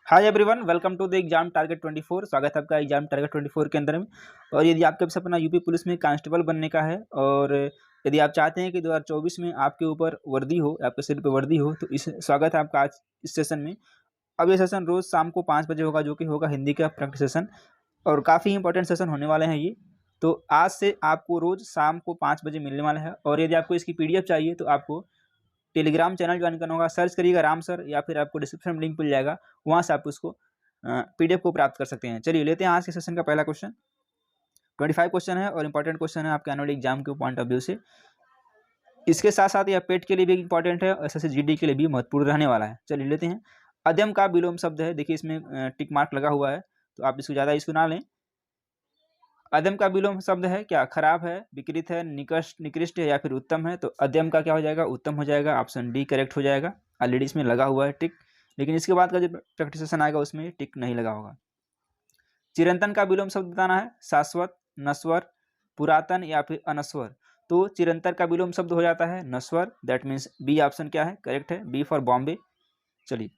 Hi everyone, welcome to the exam target 24। स्वागत है आपका एग्जाम टारगेट 24 के अंदर में। और यदि आपके सपना यूपी पुलिस में कांस्टेबल बनने का है और यदि आप चाहते हैं कि 2024 में आपके ऊपर वर्दी हो, आपके सिर पे वर्दी हो, तो इस स्वागत है आपका आज इस सेशन में। अब ये सेशन रोज़ शाम को 5 बजे होगा, जो कि होगा हिंदी का प्रैक्टिस सेशन, और काफ़ी इंपॉर्टेंट सेशन होने वाले हैं ये। तो आज से आपको रोज़ शाम को 5 बजे मिलने वाला है। और यदि आपको इसकी PDF चाहिए तो आपको टेलीग्राम चैनल ज्वाइन करना होगा। सर्च करिएगा राम सर, या फिर आपको डिस्क्रिप्शन में लिंक मिल जाएगा, वहाँ से आप उसको PDF को प्राप्त कर सकते हैं। चलिए लेते हैं आज के सेशन का पहला क्वेश्चन। 25 क्वेश्चन है और इंपॉर्टेंट क्वेश्चन है आपके एनुअल एग्जाम के पॉइंट ऑफ व्यू से। इसके साथ साथ यह पेट के लिए भी इंपॉर्टेंट है और SSC GD के लिए भी महत्वपूर्ण रहने वाला है। चलिए लेते हैं। अध्यम का विलोम शब्द है, देखिए इसमें टिक मार्क लगा हुआ है, तो आप इसको ज़्यादा इसको ना लें। अध्यम का विलोम शब्द है क्या? खराब है, विकृत है, निकृष्ट है या फिर उत्तम है। तो अध्यम का क्या हो जाएगा? उत्तम हो जाएगा। ऑप्शन डी करेक्ट हो जाएगा। ऑलरेडी इसमें लगा हुआ है टिक, लेकिन इसके बाद का जो प्रैक्टिस सेशन आएगा उसमें टिक नहीं लगा होगा। चिरंतन का विलोम शब्द बताना है। शाश्वत, नश्वर, पुरातन या फिर अनश्वर। तो चिरंतन का विलोम शब्द हो जाता है नश्वर। दैट मीन्स बी ऑप्शन क्या है? करेक्ट है, बी फॉर बॉम्बे। चलिए,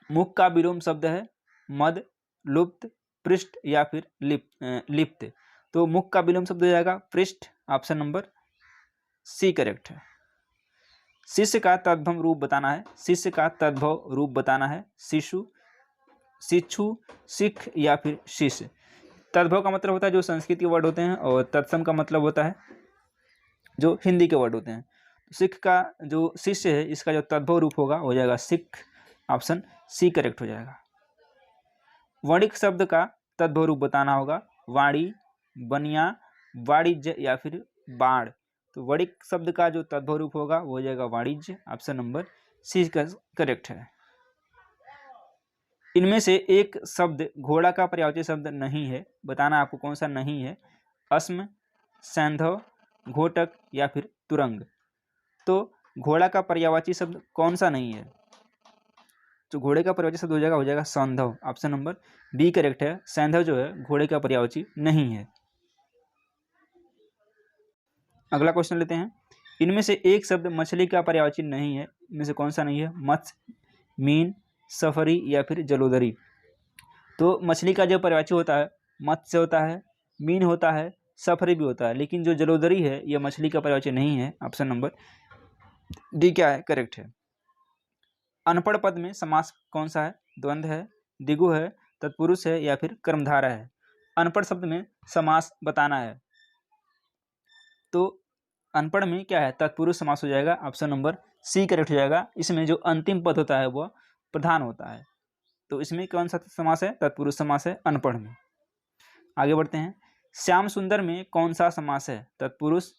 मुख का विलोम शब्द है मद, लुप्त, पृष्ठ या फिर लिप्त। तो मुख का विलोम शब्द हो जाएगा पृष्ठ। ऑप्शन नंबर सी करेक्ट है। शिष्य का तद्भव रूप बताना है। शिष्य का तद्भव रूप बताना है। शिशु, शिक्षु, सिख या फिर शिष्य। तद्भव का मतलब होता है जो संस्कृत के वर्ड होते हैं, और तत्सम का मतलब होता है जो हिंदी के वर्ड होते हैं। सिख का जो शिष्य है, इसका जो तद्भव रूप होगा हो जाएगा सिख। ऑप्शन सी करेक्ट हो जाएगा। वणिक शब्द का तद्भव रूप बताना होगा। वाणी, बनिया, वाणिज्य या फिर बाण। तो वणिक शब्द का जो तद्भव रूप होगा वो हो जाएगा वाणिज्य। ऑप्शन नंबर सी का करेक्ट है। इनमें से एक शब्द घोड़ा का पर्यायवाची शब्द नहीं है, बताना आपको कौन सा नहीं है। अस्म, सैंधव, घोटक या फिर तुरंग। तो घोड़ा का पर्यायवाची शब्द कौन सा नहीं है? जो घोड़े का पर्यायवाची शब्द हो जाएगा सैंधव। ऑप्शन नंबर बी करेक्ट है। सैंधव जो है घोड़े का पर्यायवाची नहीं है। अगला क्वेश्चन लेते हैं। इनमें से एक शब्द मछली का पर्यायवाची नहीं है, इनमें से कौन सा नहीं है? मत्स्य, मीन, सफरी या फिर जलोदरी। तो मछली का जो पर्यायवाची होता है मत्स्य होता है, मीन होता है, सफरी भी होता है, लेकिन जो जलोदरी है यह मछली का पर्यायवाची नहीं है। ऑप्शन नंबर डी क्या है? करेक्ट है। अनपढ़ पद में समास कौन सा है? द्वंद्व है, द्विगु है, तत्पुरुष है या फिर कर्मधारय है। अनपढ़ शब्द में समास बताना है, तो अनपढ़ में क्या है? तत्पुरुष समास हो जाएगा। ऑप्शन नंबर सी करेक्ट हो जाएगा। इसमें जो अंतिम पद होता है वह प्रधान होता है, तो इसमें कौन सा समास है? तत्पुरुष समास है अनपढ़ में। आगे बढ़ते हैं। श्याम सुंदर में कौन सा समास है? तत्पुरुष,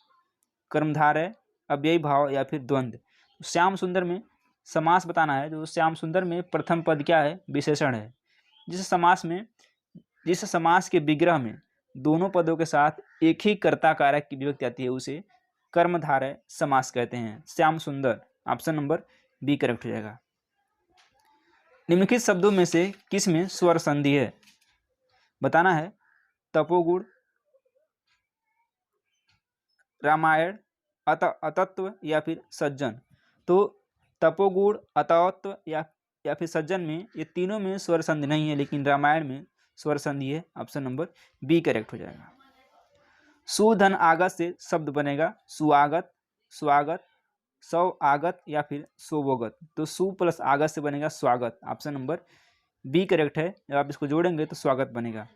कर्मधारय, अव्ययी भाव या फिर द्वंद्व। श्याम सुंदर में समास बताना है। जो श्याम सुंदर में प्रथम पद क्या है? विशेषण है। जिस समास के विग्रह में दोनों पदों के साथ एक ही कर्ता कारक की विभक्ति आती है उसे कर्मधारय समास कहते हैं। श्याम सुंदर। ऑप्शन नंबर बी करेक्ट हो जाएगा। निम्नलिखित शब्दों में से किस में स्वर संधि है? बताना है। तपोगुण, रामायण, अतत्व या फिर सज्जन। तो तपोगुण, अतत्व या फिर सज्जन में, ये तीनों में स्वर संधि नहीं है, लेकिन रामायण में स्वर संधि है। ऑप्शन नंबर बी करेक्ट हो जाएगा। सुधन आगत से शब्द बनेगा सुआगत, स्वागत, सौ आगत या फिर सोवोगत। तो सु प्लस आगत से बनेगा स्वागत। ऑप्शन नंबर बी करेक्ट है। जब आप इसको जोड़ेंगे तो स्वागत बनेगा।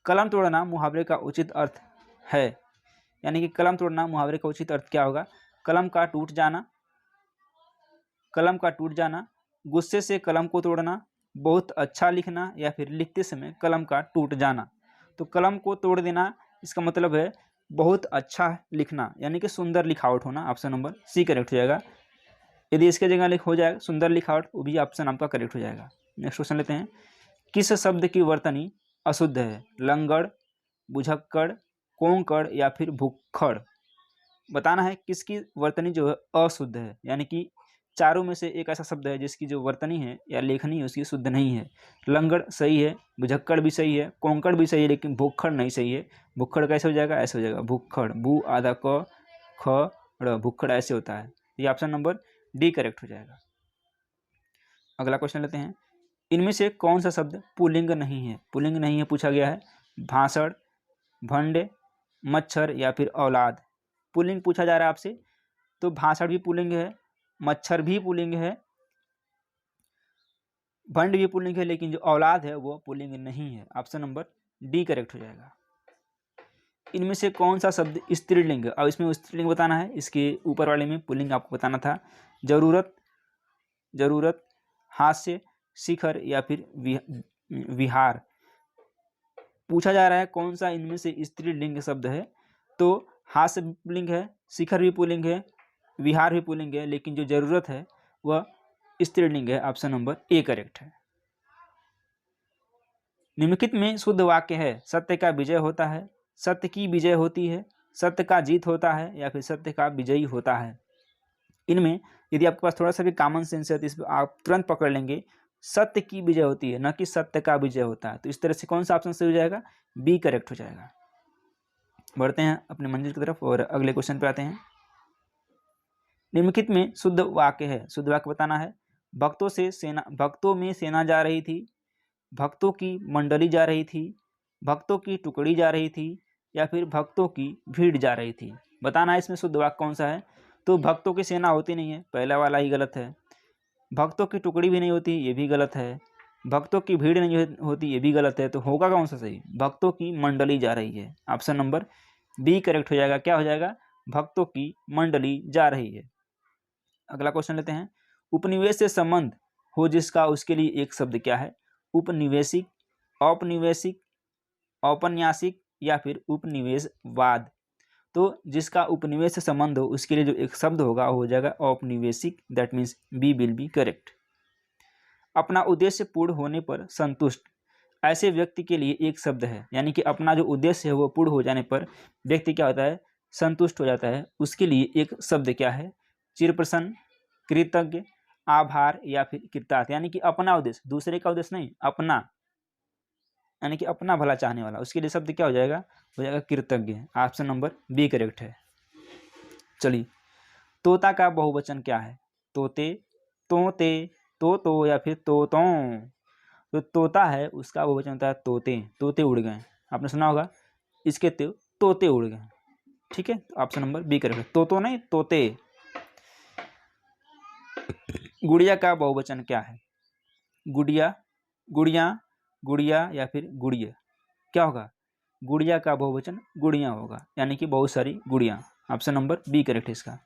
कलम तोड़ना मुहावरे का उचित अर्थ है, यानी कि कलम तोड़ना मुहावरे का उचित अर्थ क्या होगा? कलम का टूट जाना, कलम का टूट जाना, गुस्से से कलम को तोड़ना, बहुत अच्छा लिखना या फिर लिखते समय कलम का टूट जाना। तो कलम को तोड़ देना, इसका मतलब है बहुत अच्छा लिखना, यानी कि सुंदर लिखावट होना। ऑप्शन नंबर सी करेक्ट हो जाएगा। यदि इसके जगह लिख हो जाएगा सुंदर लिखावट, वो भी ऑप्शन आपका करेक्ट हो जाएगा। नेक्स्ट क्वेश्चन लेते हैं। किस शब्द की वर्तनी अशुद्ध है? लंगड़, बुझक्कड़, कोंकड़ या फिर भुक्खड़। बताना है किसकी वर्तनी जो है अशुद्ध है, यानी कि चारों में से एक ऐसा शब्द है जिसकी जो वर्तनी है या लेखनी है उसकी शुद्ध नहीं है। लंगड़ सही है, बुझक्कड़ भी सही है, कोंकड़ भी सही है, लेकिन भुक्खड़ नहीं सही है। भुक्खड़ कैसे हो जाएगा? ऐसे हो जाएगा भुक्खड़, बू आधा क ख ड़, भुक्खड़ ऐसे होता है। ये ऑप्शन नंबर डी करेक्ट हो जाएगा। अगला क्वेश्चन लेते हैं, इनमें से कौन सा शब्द पुल्लिंग नहीं है? पुल्लिंग नहीं है पूछा गया है। भाषण, भंड, मच्छर या फिर औलाद। पुल्लिंग पूछा जा रहा है आपसे, तो भाषण भी पुल्लिंग है, मच्छर भी पुल्लिंग है, भंड भी पुल्लिंग है, लेकिन जो औलाद है वो पुल्लिंग नहीं है। ऑप्शन नंबर डी करेक्ट हो जाएगा। इनमें से कौन सा शब्द स्त्रीलिंग है? अब इसमें स्त्रीलिंग बताना है, इसके ऊपर वाले में पुल्लिंग आपको बताना था। जरूरत, जरूरत, हास्य, शिखर या फिर विहार। पूछा जा रहा है कौन सा इनमें से स्त्रीलिंग शब्द है, तो हास्य भी पुल्लिंग है, शिखर भी पुल्लिंग है, विहार भी पुल्लिंग है, लेकिन जो जरूरत है वह स्त्रीलिंग है। ऑप्शन नंबर ए करेक्ट है। निम्नलिखित में शुद्ध वाक्य है, सत्य का विजय होता है, सत्य की विजय होती है, सत्य का जीत होता है या फिर सत्य का विजयी होता है। इनमें यदि आपके पास थोड़ा सा भी कॉमन सेंस है तो इस आप तुरंत पकड़ लेंगे, सत्य की विजय होती है, न कि सत्य का विजय होता है। तो इस तरह से कौन सा ऑप्शन सही हो जाएगा? बी करेक्ट हो जाएगा। बढ़ते हैं अपने मंजिल की तरफ और अगले क्वेश्चन पे आते हैं। निम्नलिखित में शुद्ध वाक्य है, शुद्ध वाक्य बताना है। भक्तों में सेना जा रही थी, भक्तों की मंडली जा रही थी, भक्तों की टुकड़ी जा रही थी या फिर भक्तों की भीड़ जा रही थी। बताना है इसमें शुद्ध वाक्य कौन सा है। तो भक्तों की सेना होती नहीं है, पहला वाला ही गलत है। भक्तों की टुकड़ी भी नहीं होती, ये भी गलत है। भक्तों की भीड़ नहीं होती, ये भी गलत है। तो होगा कौन सा सही? भक्तों की मंडली जा रही है। ऑप्शन नंबर बी करेक्ट हो जाएगा। क्या हो जाएगा? भक्तों की मंडली जा रही है। अगला क्वेश्चन लेते हैं, उपनिवेश से संबंध हो जिसका, उसके लिए एक शब्द क्या है? उपनिवेशिक, औपनिवेशिक, औपन्यासिक या फिर उपनिवेशवाद। तो जिसका उपनिवेश से संबंध हो उसके लिए जो एक शब्द होगा वो हो जाएगा औपनिवेशिक। That means b will be correct. अपना उद्देश्य पूर्ण होने पर संतुष्ट, ऐसे व्यक्ति के लिए एक शब्द है, यानी कि अपना जो उद्देश्य है वो पूर्ण हो जाने पर व्यक्ति क्या होता है? संतुष्ट हो जाता है। उसके लिए एक शब्द क्या है? चिरप्रसन्न, कृतज्ञ, आभार या फिर कृतार्थ। यानी कि अपना उद्देश्य, दूसरे का उद्देश्य नहीं, अपना, यानी कि अपना भला चाहने वाला, उसके लिए शब्द क्या हो जाएगा? हो जाएगा कृतज्ञ। ऑप्शन नंबर बी करेक्ट है। चलिए, तोता का बहुवचन क्या है? तोते, तोते, तो या फिर तोतों। तो तोता है उसका बहुवचन होता है तोते। तोते उड़ गए, आपने सुना होगा, इसके तोते उड़ गए। ठीक है, ऑप्शन नंबर बी करेक्ट है। तोतो नहीं, तोते। गुड़िया का बहुवचन क्या है? गुड़िया, गुड़िया, गुड़िया या फिर गुड़िया। क्या होगा? गुड़िया का बहुवचन गुड़िया होगा, यानी कि बहुत सारी गुड़िया। ऑप्शन नंबर बी करेक्ट है इसका।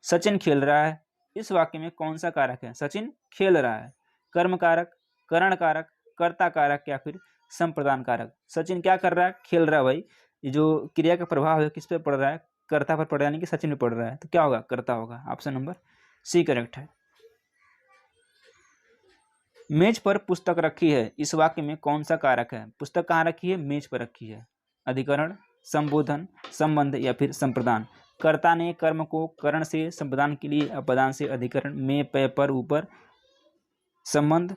सचिन खेल रहा है, इस वाक्य में कौन सा कारक है? सचिन खेल रहा है। कर्म कारक, करण कारक, कर्ता कारक या फिर संप्रदान कारक। सचिन क्या कर रहा है? खेल रहा है। भाई ये जो क्रिया का प्रभाव है किस पे पड़ रहा है? कर्ता पर पड़ रहा है, यानी कि सचिन पे पड़ रहा है। तो क्या होगा? कर्ता होगा। ऑप्शन नंबर सी करेक्ट है। मेज पर पुस्तक रखी है, इस वाक्य में कौन सा कारक है? पुस्तक कहाँ रखी है? मेज पर रखी है। अधिकरण, संबोधन, संबंध या फिर संप्रदान। कर्ता ने कर्म को करण से संप्रदान के लिए अपदान से अधिकरण, में, पे, पर, ऊपर, संबंध,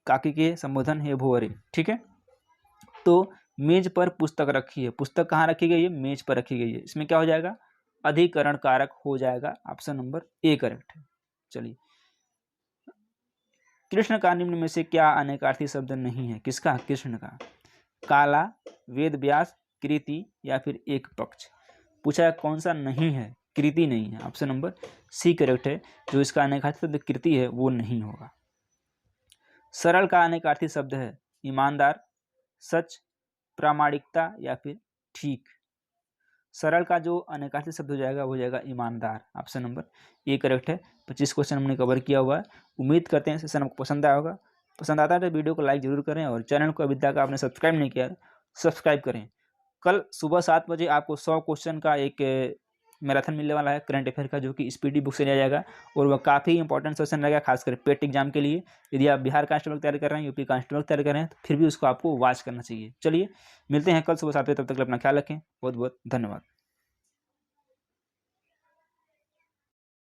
काकी के संबोधन है भोरे। ठीक है, तो मेज पर पुस्तक रखी है, पुस्तक कहाँ रखी गई है? मेज पर रखी गई है। इसमें क्या हो जाएगा? अधिकरण कारक हो जाएगा। ऑप्शन नंबर ए करेक्ट है। चलिए, कृष्ण का निम्न में से क्या अनेकार्थी शब्द नहीं है? किसका? कृष्ण का। काला, वेद व्यास, कृति या फिर एक पक्ष। पूछा है कौन सा नहीं है? कृति नहीं है। ऑप्शन नंबर सी करेक्ट है। जो इसका अनेकार्थी शब्द कृति है वो नहीं होगा। सरल का अनेकार्थी शब्द है ईमानदार, सच, प्रामाणिकता या फिर ठीक। सरल का जो अनेकार्थी शब्द हो जाएगा वो हो जाएगा ईमानदार। ऑप्शन नंबर ए करेक्ट है। 25 क्वेश्चन हमने कवर किया हुआ है। उम्मीद करते हैं सेशन आपको पसंद आया होगा। पसंद आता है तो वीडियो को लाइक जरूर करें और चैनल को अभी तक आपने सब्सक्राइब नहीं किया सब्सक्राइब करें। कल सुबह 7 बजे आपको 100 क्वेश्चन का एक मैराथन मिलने वाला है करंट अफेयर का, जो कि स्पीडी बुक से लिया जाएगा और वह काफ़ी इंपॉर्टेंट सेशन रहेगा, खासकर पेट एग्जाम के लिए। यदि आप बिहार कांस्टेबल तैयारी कर रहे हैं, यूपी कांस्टेबल तैयारी कर रहे हैं, तो फिर भी उसको आपको वॉच करना चाहिए। चलिए, मिलते हैं कल सुबह 7 बजे। तब तक अपना ख्याल रखें। बहुत बहुत धन्यवाद।